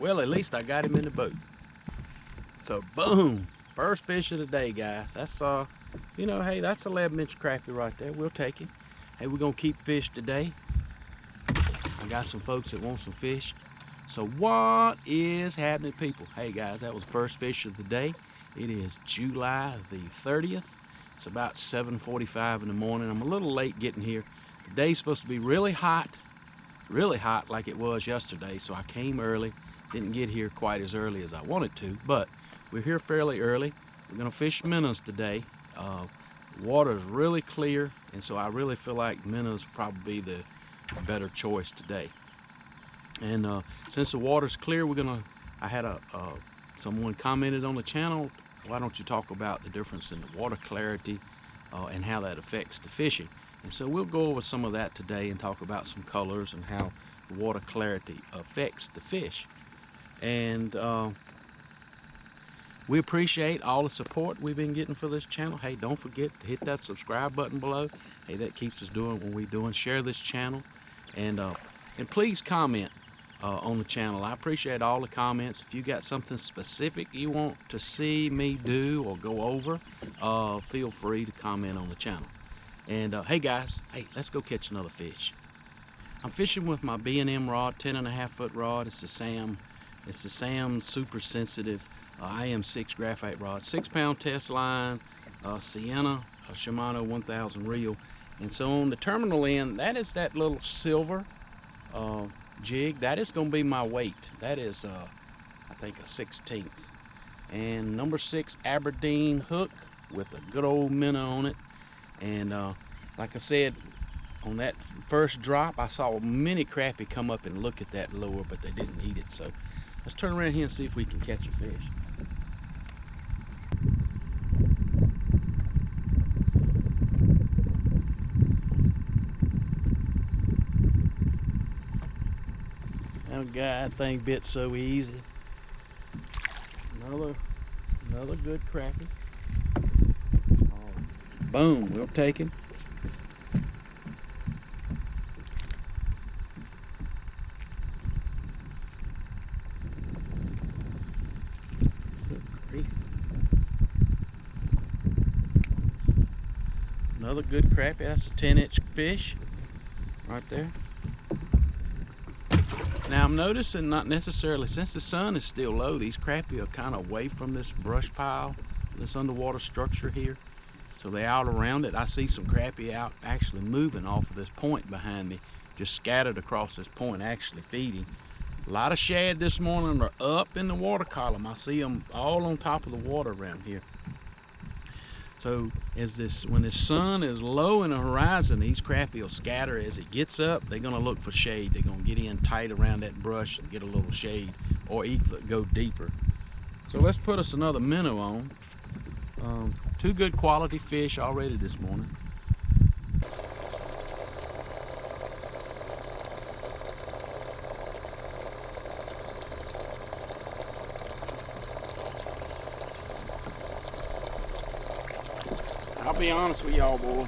Well, at least I got him in the boat. So boom, first fish of the day, guys. That's you know, hey, that's 11-inch crappie right there. We'll take it. Hey, we're gonna keep fish today. I got some folks that want some fish. So what is happening, people? Hey guys, that was the first fish of the day. It is July the 30th. It's about 7:45 in the morning. I'm a little late getting here. The day's supposed to be really hot like it was yesterday, so I came early. Didn't get here quite as early as I wanted to, but we're here fairly early. We're gonna fish minnows today. The water is really clear, and so I really feel like minnows probably the better choice today. And since the water's clear, I had someone commented on the channel, why don't you talk about the difference in the water clarity and how that affects the fishing. And so we'll go over some of that today and talk about some colors and how the water clarity affects the fish. And we appreciate all the support we've been getting for this channel. Hey, don't forget to hit that subscribe button below. Hey, that keeps us doing what we're doing. Share this channel, and please comment on the channel. I appreciate all the comments. If you got something specific you want to see me do or go over, feel free to comment on the channel. And hey guys, hey, let's go catch another fish. I'm fishing with my B&M rod, 10.5-foot rod. It's the Sam Super Sensitive IM6 graphite rod, 6-pound test line, Sienna, Shimano 1000 reel. And so on the terminal end, that is that little silver jig. That is going to be my weight. That is I think a 16th. And number 6 Aberdeen hook with a good old minnow on it. And like I said, on that first drop, I saw many crappie come up and look at that lure, but they didn't eat it. So let's turn around here and see if we can catch a fish. Oh God, that thing bit so easy. Another good crappie. Oh, boom, we'll take him. Another good crappie. That's a 10-inch fish right there. Now I'm noticing, not necessarily, since the sun is still low, these crappie are kind of away from this brush pile, this underwater structure here. So they're out around it. I see some crappie out actually moving off of this point behind me, just scattered across this point, actually feeding. A lot of shad this morning are up in the water column. I see them all on top of the water around here. So when the sun is low in the horizon, these crappie will scatter. As it gets up, they're gonna look for shade. They're gonna get in tight around that brush and get a little shade, or go deeper. So let's put us another minnow on. 2 good quality fish already this morning. I'll be honest with y'all, boy.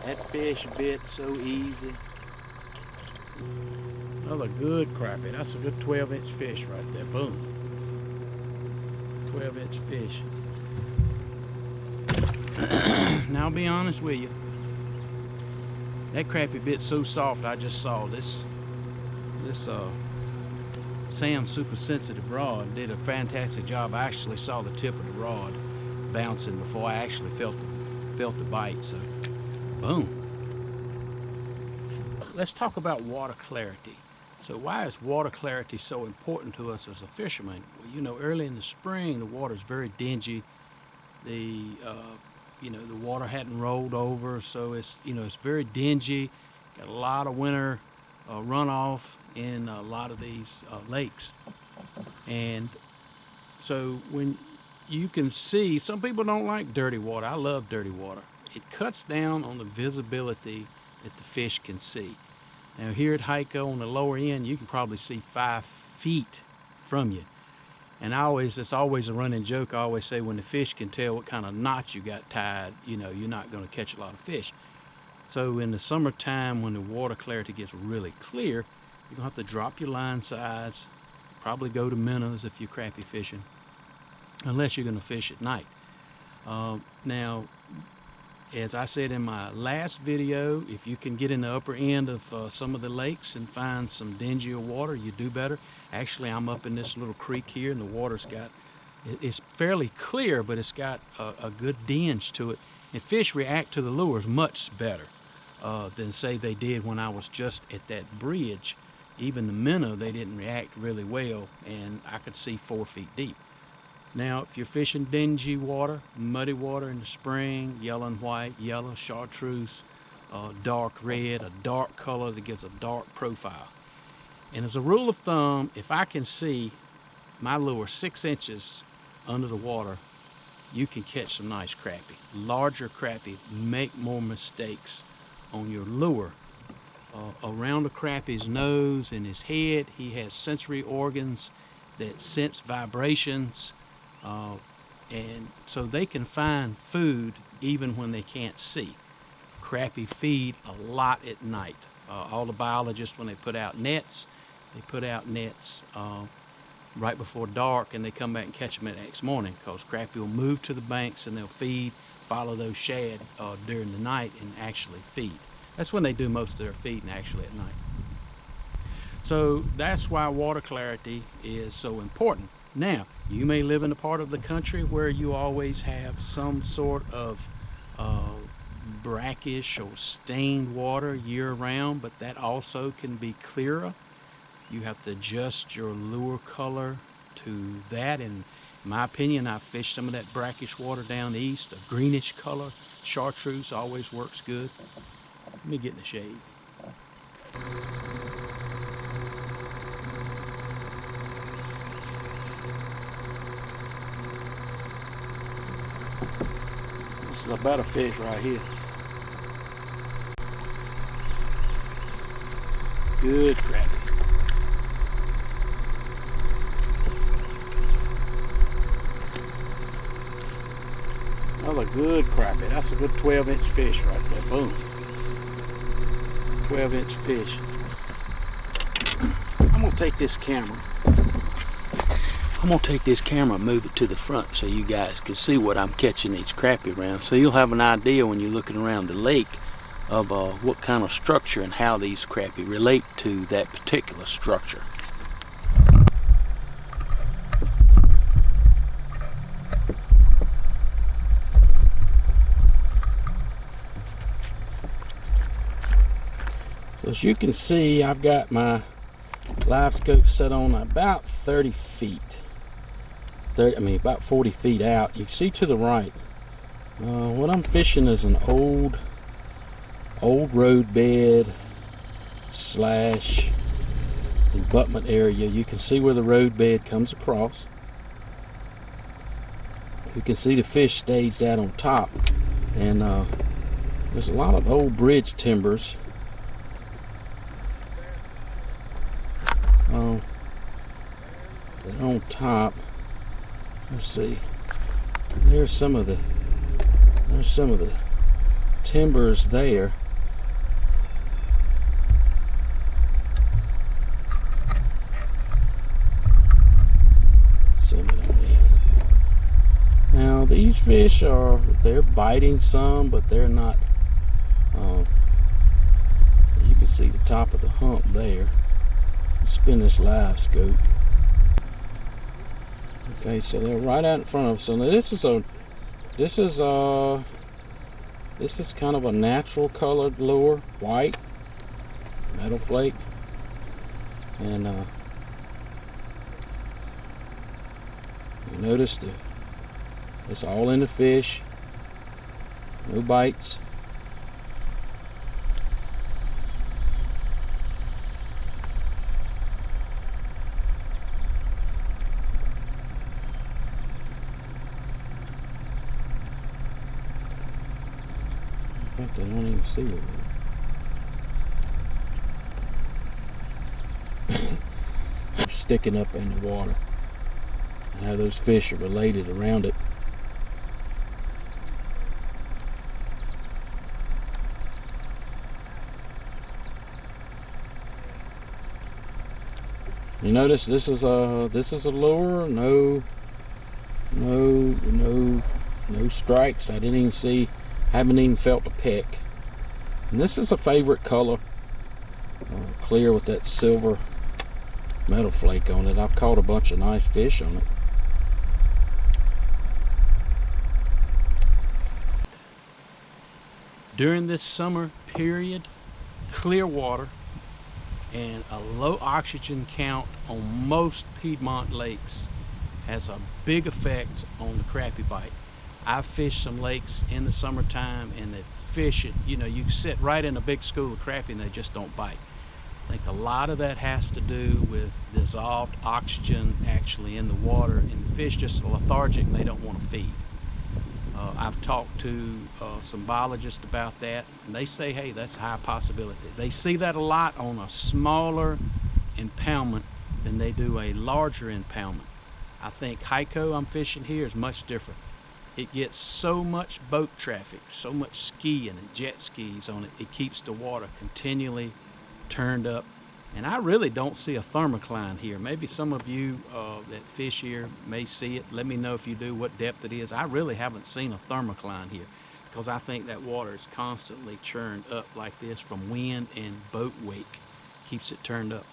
That fish bit so easy. Another good crappie. That's a good 12-inch fish right there. Boom. 12-inch fish. Now I'll be honest with you. That crappie bit so soft. I just saw this Sam Super Sensitive rod did a fantastic job. I actually saw the tip of the rod bouncing before I actually felt the bite. So boom. Let's talk about water clarity. So why is water clarity so important to us as a fisherman? Well, you know, early in the spring the water is very dingy. The water hadn't rolled over, so it's very dingy. Got a lot of winter runoff in a lot of these lakes. And so when you can see, some people don't like dirty water. I love dirty water. It cuts down on the visibility that the fish can see. Now here at Hyco on the lower end, you can probably see 5 feet from you. And it's always a running joke. I always say when the fish can tell what kind of knot you got tied, you're not going to catch a lot of fish. So in the summertime, when the water clarity gets really clear, you're going to have to drop your line size Probably go to minnows if you're crappie fishing, unless you're going to fish at night. Now, as I said in my last video, if you can get in the upper end of some of the lakes and find some dingier water, you do better. Actually, I'm up in this little creek here, and the water's got, it's fairly clear, but it's got a good dinge to it. And fish react to the lures much better than say they did when I was just at that bridge. Even the minnow, they didn't react really well, and I could see 4 feet deep. Now, if you're fishing dingy water, muddy water in the spring, yellow and white, yellow, chartreuse, dark red, a dark color that gives a dark profile. And as a rule of thumb, if I can see my lure 6 inches under the water, you can catch some nice crappie. Larger crappie make more mistakes on your lure. Around the crappie's nose and his head, he has sensory organs that sense vibrations. And so they can find food even when they can't see. Crappie feed a lot at night. All the biologists, when they put out nets right before dark, and they come back and catch them the next morning, because crappie will move to the banks and they'll feed, follow those shad during the night and actually feed. That's when they do most of their feeding, actually, at night. So that's why water clarity is so important. Now, you may live in a part of the country where you always have some sort of brackish or stained water year-round, but that also can be clearer. You have to adjust your lure color to that. And in my opinion, I've fished some of that brackish water down east. A greenish color, chartreuse always works good. Let me get in the shade. This is a better fish right here. Good crappie. Another good crappie. That's a good 12-inch fish right there. Boom. It's a 12-inch fish. I'm gonna take this camera. And move it to the front so you guys can see what I'm catching these crappie around. So you'll have an idea when you're looking around the lake of what kind of structure and how these crappie relate to that particular structure. So as you can see, I've got my live scope set on about 30 feet. About 40 feet out. You can see to the right. What I'm fishing is an old road bed slash abutment area. You can see where the road bed comes across. You can see the fish staged out on top, and there's a lot of old bridge timbers. But on top, let's see. There's some of the timbers there. Zoom it on in. Now these fish they're biting some, but they're not. You can see the top of the hump there. Spin this live scope. Okay, so they're right out in front of us. So now this is kind of a natural colored lure, white, metal flake, and you notice it's all in the fish, no bites. They don't even see it. They're sticking up in the water. And how those fish are related around it. You notice this is a lure. No strikes. I didn't even see. Haven't even felt a peck. And this is a favorite color. Clear with that silver metal flake on it. I've caught a bunch of nice fish on it. During this summer period, clear water and a low oxygen count on most Piedmont lakes has a big effect on the crappie bite. I've fished some lakes in the summertime and the fish, you know, you sit right in a big school of crappie and they just don't bite. I think a lot of that has to do with dissolved oxygen actually in the water, and the fish just are lethargic and they don't want to feed. I've talked to some biologists about that, and they say, hey, that's a high possibility. They see that a lot on a smaller impoundment than they do a larger impoundment. I think Hyco I'm fishing here is much different. It gets so much boat traffic, so much skiing and jet skis on it, it keeps the water continually turned up. And I really don't see a thermocline here. Maybe some of you that fish here may see it. Let me know if you do, what depth it is. I really haven't seen a thermocline here because I think that water is constantly churned up like this from wind and boat wake. Keeps it turned up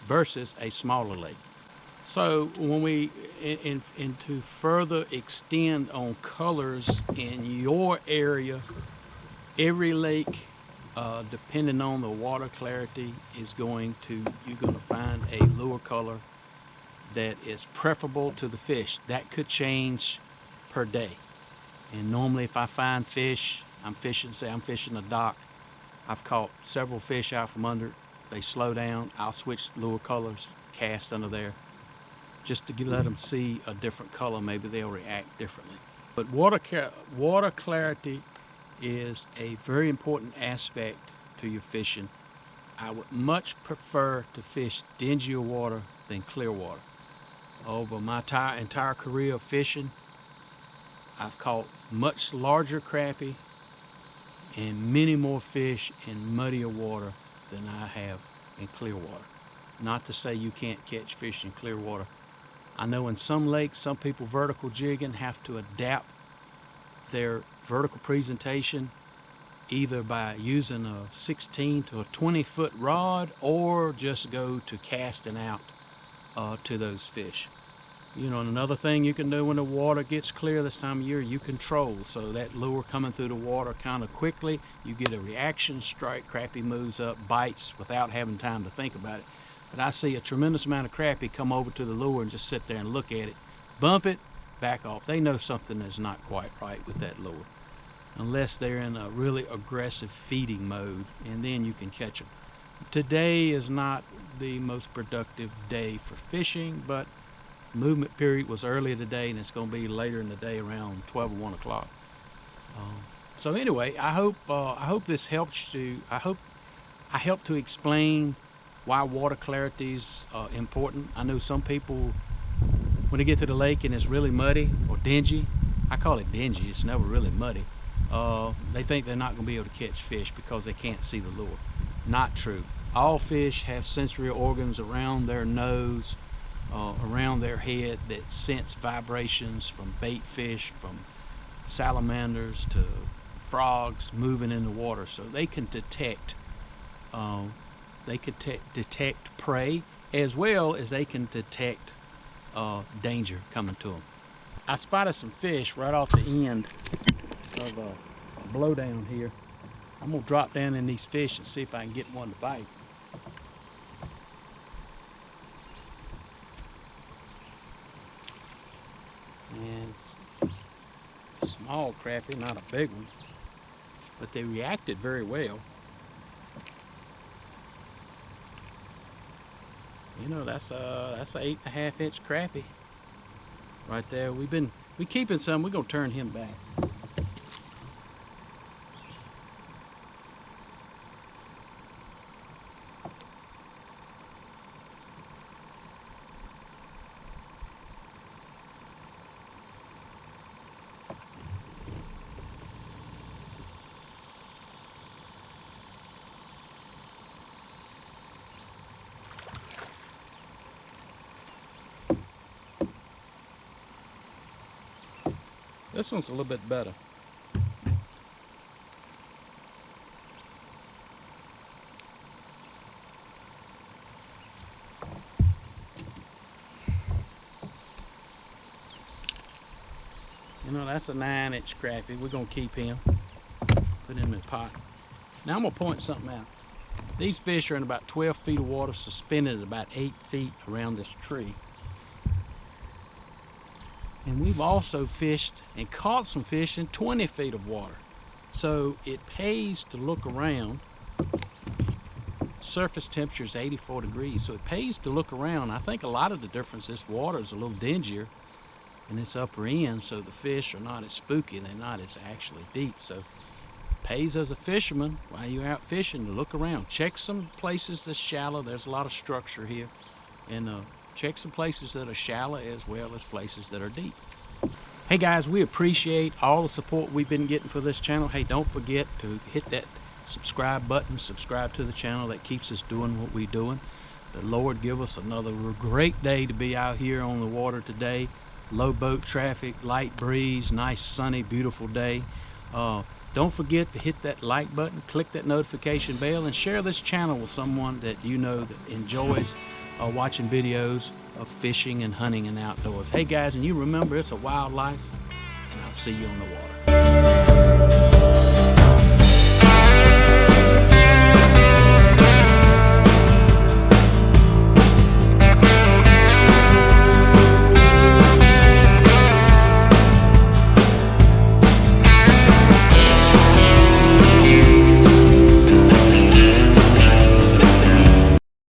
versus a smaller lake. So when we, to further extend on colors in your area, every lake, depending on the water clarity, is you're going to find a lure color that is preferable to the fish. That could change per day. And normally if I find fish, I'm fishing a dock, I've caught several fish out from under, they slow down, I'll switch lure colors, cast under there, just to let them see a different color. Maybe they'll react differently. But water clarity is a very important aspect to your fishing. I would much prefer to fish dingier water than clear water. Over my entire career of fishing, I've caught much larger crappie and many more fish in muddier water than I have in clear water. Not to say you can't catch fish in clear water. I know in some lakes, some people vertical jigging have to adapt their vertical presentation either by using a 16 to a 20-foot rod or just go to casting out to those fish. You know, and another thing you can do when the water gets clear this time of year, you control. So that lure coming through the water kind of quickly, you get a reaction strike, crappie moves up, bites without having time to think about it. But I see a tremendous amount of crappie come over to the lure and just sit there and look at it, bump it, back off. They know something is not quite right with that lure, unless they're in a really aggressive feeding mode, and then you can catch them. Today is not the most productive day for fishing, but movement period was earlier today, and it's going to be later in the day around 12 or 1 o'clock. So anyway, I hope this helps you. I hope I helped to explain why water clarity is important. I know some people, when they get to the lake and it's really muddy or dingy, I call it dingy, it's never really muddy, they think they're not going to be able to catch fish because they can't see the lure. Not true. All fish have sensory organs around their nose, around their head, that sense vibrations from bait fish, from salamanders to frogs moving in the water, so they can detect prey as well as they can detect danger coming to them. I spotted some fish right off the end of a blowdown here. I'm gonna drop down in these fish and see if I can get one to bite. And small crappie, not a big one, but they reacted very well. You know, that's a 8.5 inch crappie right there. We keeping some. We're gonna turn him back. This one's a little bit better. You know, that's a 9-inch crappie. We're gonna keep him. Put him in the pot. Now I'm gonna point something out. These fish are in about 12 feet of water, suspended at about 8 feet around this tree. And we've also fished and caught some fish in 20 feet of water. So it pays to look around. Surface temperature is 84 degrees, so it pays to look around. I think a lot of the difference, this water is a little dingier in this upper end, so the fish are not as spooky, they're not as actually deep. So it pays as a fisherman while you're out fishing to look around. Check some places that's shallow. There's a lot of structure here. And check some places that are shallow as well as places that are deep. Hey guys, we appreciate all the support we've been getting for this channel. Hey, don't forget to hit that subscribe button, subscribe to the channel. That keeps us doing what we're doing. The Lord give us another great day to be out here on the water today. Low boat traffic, light breeze, nice sunny, beautiful day. Don't forget to hit that like button, click that notification bell, and share this channel with someone that you know that enjoys watching videos of fishing and hunting and outdoors. Hey guys, and you remember, it's a wildlife, and I'll see you on the water.